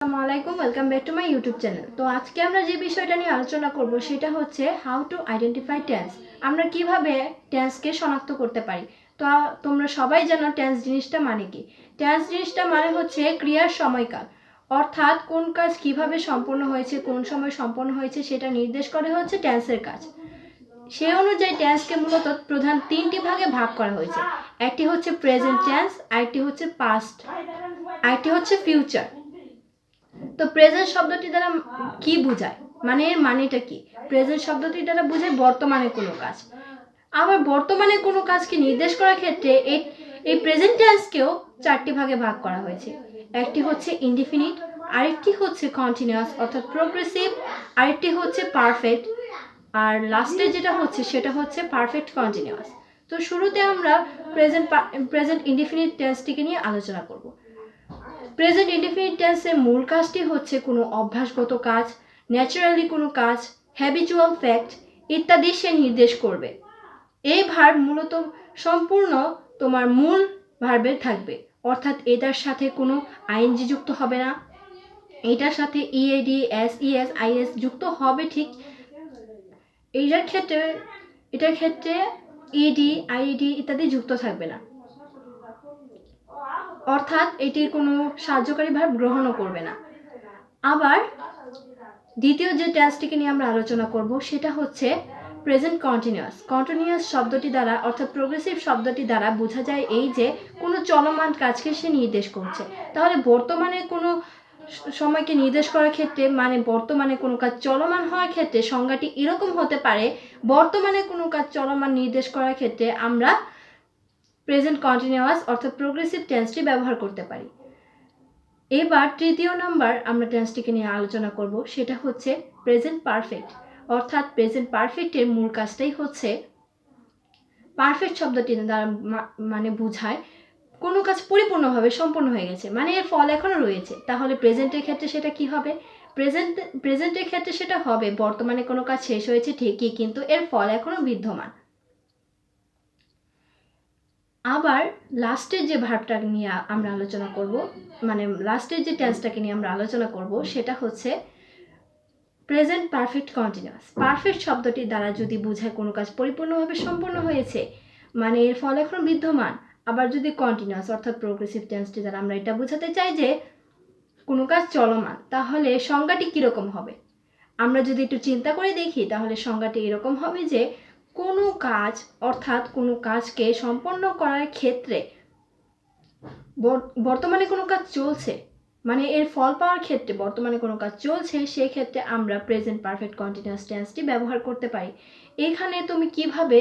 আসসালামু আলাইকুম, welcome back to my YouTube channel. তো আজকে আমরা যে বিষয়টা নিয়ে আলোচনা করব সেটা হচ্ছে হাউ টু আইডেন্টিফাই টেন্স। আমরা কিভাবে টেন্সকে শনাক্ত করতে পারি। তো তোমরা সবাই জানো টেন্স জিনিসটা মানে কি। টেন্স জিনিসটা মানে হচ্ছে ক্রিয়ার সময়কাল, অর্থাৎ কোন কাজ কিভাবে সম্পন্ন হয়েছে, কোন সময় সম্পন্ন হয়েছে সেটা নির্দেশ করে হচ্ছে টেন্সের কাজ। সেই অনুযায়ী টেন্সকে মূলত প্রধান তিনটি ভাগে ভাগ করা হয়েছে। একটি হচ্ছে প্রেজেন্ট টেন্স, আরেকটি হচ্ছে পাস্ট, আরেকটি হচ্ছে ফিউচার। তো প্রেজেন্ট শব্দটি দ্বারা কি বোঝায়, মানে এর মানেটা কি? প্রেজেন্ট শব্দটি দ্বারা বোঝায় বর্তমানে কোনো কাজ। আবার বর্তমানে কোনো কাজকে নির্দেশ করার ক্ষেত্রে এই প্রেজেন্ট টেন্সকেও চারটি ভাগে ভাগ করা হয়েছে। একটি হচ্ছে ইনডিফিনিট, আরেকটি হচ্ছে কন্টিনিউয়াস অর্থাৎ প্রোগ্রেসিভ, আরেকটি হচ্ছে পারফেক্ট, আর লাস্টে যেটা হচ্ছে সেটা হচ্ছে পারফেক্ট কন্টিনিউয়াস। তো শুরুতে আমরা প্রেজেন্ট ইনডিফিনিট টেন্সটিকে নিয়ে আলোচনা করব। প্রেজেন্ট ইনডিফিনিট টেন্সের মূল কাজটি হচ্ছে কোনো অভ্যাসগত কাজ, ন্যাচারালি কোনো কাজ, হ্যাবিচুয়াল ফ্যাক্ট ইত্যাদি সে নির্দেশ করবে। এই ভার্ব মূলত সম্পূর্ণ তোমার মূল ভার্বের থাকবে, অর্থাৎ এটার সাথে কোনো আইএনজি যুক্ত হবে না, এটার সাথে ইএডি, এসইএস, আইএস যুক্ত হবে ঠিক। এটার ক্ষেত্রে ইডি, আইডি ইত্যাদি যুক্ত থাকবে না, অর্থাৎ এটির কোনো সাহায্যকারী ভার্ব গ্রহণও করবে না। আবার দ্বিতীয় যে টেন্সটিকে নিয়ে আমরা আলোচনা করব সেটা হচ্ছে প্রেজেন্ট কন্টিনিউয়াস। কন্টিনিউয়াস শব্দটি দ্বারা অর্থাৎ প্রোগ্রেসিভ শব্দটি দ্বারা বোঝা যায় এই যে কোনো চলমান কাজকে সে নির্দেশ করছে। তাহলে বর্তমানে কোনো সময়কে নির্দেশ করার ক্ষেত্রে, মানে বর্তমানে কোনো কাজ চলমান হওয়ার ক্ষেত্রে সংজ্ঞাটি এরকম হতে পারে। বর্তমানে কোনো কাজ চলমান নির্দেশ করার ক্ষেত্রে আমরা প্রেজেন্ট কন্টিনিউয়াস অর্থাৎ প্রোগ্রেসিভ টেন্সটি ব্যবহার করতে পারি। এবার তৃতীয় নাম্বার আমরা টেন্সটিকে নিয়ে আলোচনা করব, সেটা হচ্ছে প্রেজেন্ট পারফেক্ট। অর্থাৎ প্রেজেন্ট পারফেক্টের মূল কাজটাই হচ্ছে পারফেক্ট শব্দটি দ্বারা মানে বোঝায় কোনো কাজ পরিপূর্ণভাবে সম্পন্ন হয়ে গেছে, মানে এর ফল এখনো রয়েছে। তাহলে প্রেজেন্টের ক্ষেত্রে সেটা কি হবে? প্রেজেন্টের ক্ষেত্রে সেটা হবে বর্তমানে কোনো কাজ শেষ হয়েছে ঠিকই, কিন্তু এর ফল এখনো বিদ্যমান। আবার লাস্টের যে ভার্বটা নিয়ে আমরা আলোচনা করব, মানে লাস্টের যে টেন্সটাকে নিয়ে আমরা আলোচনা করব সেটা হচ্ছে প্রেজেন্ট পারফেক্ট কন্টিনিউয়াস। পারফেক্ট শব্দটি দ্বারা যদি বোঝায় কোনো কাজ পরিপূর্ণভাবে সম্পন্ন হয়েছে, মানে এর ফল এখন বিদ্যমান। আবার যদি কন্টিনিউয়াস অর্থাৎ প্রোগ্রেসিভ টেন্সটি দ্বারা আমরা এটা বোঝাতে চাই যে কোনো কাজ চলমান, তাহলে সংজ্ঞাটি কীরকম হবে? আমরা যদি একটু চিন্তা করে দেখি তাহলে সংজ্ঞাটি এরকম হবে যে কোনো কাজ অর্থাৎ কোনো কাজকে সম্পন্ন করার ক্ষেত্রে বর্তমানে কোনো কাজ চলছে, মানে এর ফল পাওয়ার ক্ষেত্রে বর্তমানে কোনো কাজ চলছে, সেই ক্ষেত্রে আমরা প্রেজেন্ট পারফেক্ট কন্টিনিউয়াস টেন্সটি ব্যবহার করতে পারি। এখানে তুমি কিভাবে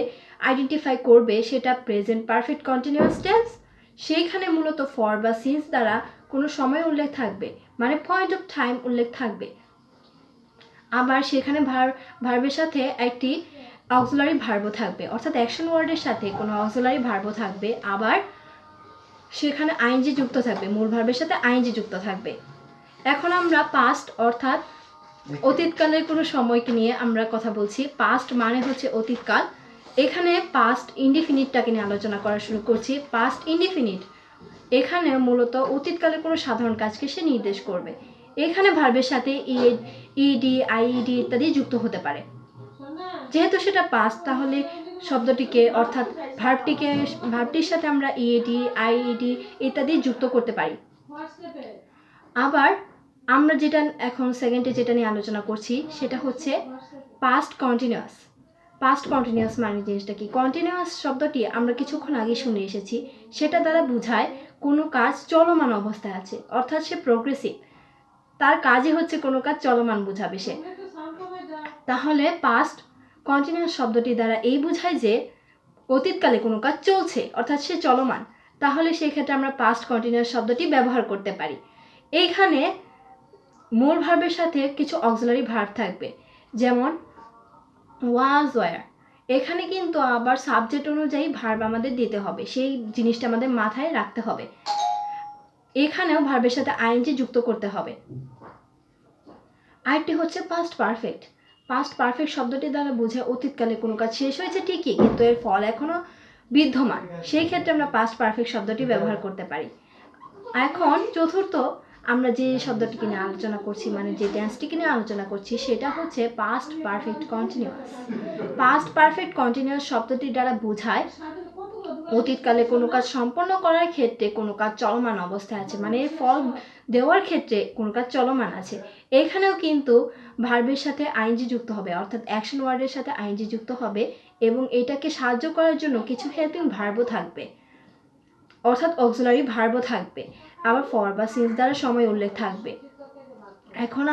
আইডেন্টিফাই করবে সেটা প্রেজেন্ট পারফেক্ট কন্টিনিউয়াস টেন্স? সেইখানে মূলত ফর বা সিন্স দ্বারা কোনো সময় উল্লেখ থাকবে, মানে পয়েন্ট অফ টাইম উল্লেখ থাকবে। আবার সেখানে ভার্বের সাথে একটি অক্সিলারি ভার্বও থাকবে, অর্থাৎ অ্যাকশন ওয়ার্ডের সাথে কোনো অক্সিলারি ভার্বও থাকবে। আবার সেখানে আইএনজি যুক্ত থাকবে, মূল ভার্বের সাথে আইএনজি যুক্ত থাকবে। এখন আমরা পাস্ট অর্থাৎ অতীতকালের কোনো সময়কে নিয়ে আমরা কথা বলছি। পাস্ট মানে হচ্ছে অতীতকাল। এখানে পাস্ট ইনডিফিনিটটাকে নিয়ে আলোচনা করা শুরু করছি। পাস্ট ইনডিফিনিট এখানে মূলত অতীতকালের কোনো সাধারণ কাজকে সে নির্দেশ করবে। এখানে ভার্বের সাথে ইডি, আইইডি ইত্যাদি যুক্ত হতে পারে। যেহেতু সেটা পাস্ট, তাহলে শব্দটিকে অর্থাৎ ভার্বটির সাথে আমরা ইএডি, আইইডি ইত্যাদি যুক্ত করতে পারি। আবার আমরা যেটা এখন সেকেন্ডে যেটা নিয়ে আলোচনা করছি সেটা হচ্ছে পাস্ট কন্টিনিউয়াস। পাস্ট কন্টিনিউয়াস মানে জিনিসটা কি? কন্টিনিউয়াস শব্দটি আমরা কিছুক্ষণ আগে শুনে এসেছি, সেটা দ্বারা বোঝায় কোনো কাজ চলমান অবস্থায় আছে, অর্থাৎ সে প্রোগ্রেসিভ, তার কাজই হচ্ছে কোনো কাজ চলমান বোঝাবে সে। তাহলে পাস্ট কন্টিনিউয়াস শব্দটি দ্বারা এই বোঝায় যে অতীতকালে কোনো কাজ চলছে, অর্থাৎ সে চলমান। তাহলে সেক্ষেত্রে আমরা পাস্ট কন্টিনিউয়াস শব্দটি ব্যবহার করতে পারি। এইখানে মূল ভার্বের সাথে কিছু অক্সিলারি ভার্ব থাকবে, যেমন ওয়াজ, ওয়ার। এখানে কিন্তু আবার সাবজেক্ট অনুযায়ী ভার্ব আমাদের দিতে হবে, সেই জিনিসটা আমাদের মাথায় রাখতে হবে। এখানেও ভার্বের সাথে আইএনজি যুক্ত করতে হবে। আরেকটি হচ্ছে পাস্ট পারফেক্ট। পাস্ট পারফেক্ট শব্দটি দ্বারা বোঝায় অতীতকালে কোনো কাজ শেষ হয়েছে ঠিকই, কিন্তু এর ফল এখনও বিদ্যমান। সেই ক্ষেত্রে আমরা পাস্ট পারফেক্ট শব্দটি ব্যবহার করতে পারি। এখন চতুর্থ আমরা যে শব্দটিকে নিয়ে আলোচনা করছি, মানে যে টেন্সটিকে নিয়ে আলোচনা করছি, সেটা হচ্ছে past perfect continuous. Past perfect continuous শব্দটি দ্বারা বোঝায় অতীতকালে কোনো কাজ সম্পন্ন করার ক্ষেত্রে কোনো কাজ চলমান অবস্থায় আছে, মানে এর ফল দেওয়ার ক্ষেত্রে কোনো কাজ চলমান আছে। এখানেও কিন্তু ভার্বের সাথে আইএনজি যুক্ত হবে, অর্থাৎ অ্যাকশন ওয়ার্ডের সাথে আইএনজি যুক্ত হবে, এবং এটাকে সাহায্য করার জন্য কিছু হেল্পিং ভার্বও থাকবে, অর্থাৎ অক্সিলারি ভার্বও থাকবে। আবার ফর বা সিন্স দ্বারা সময় উল্লেখ থাকবে। এখন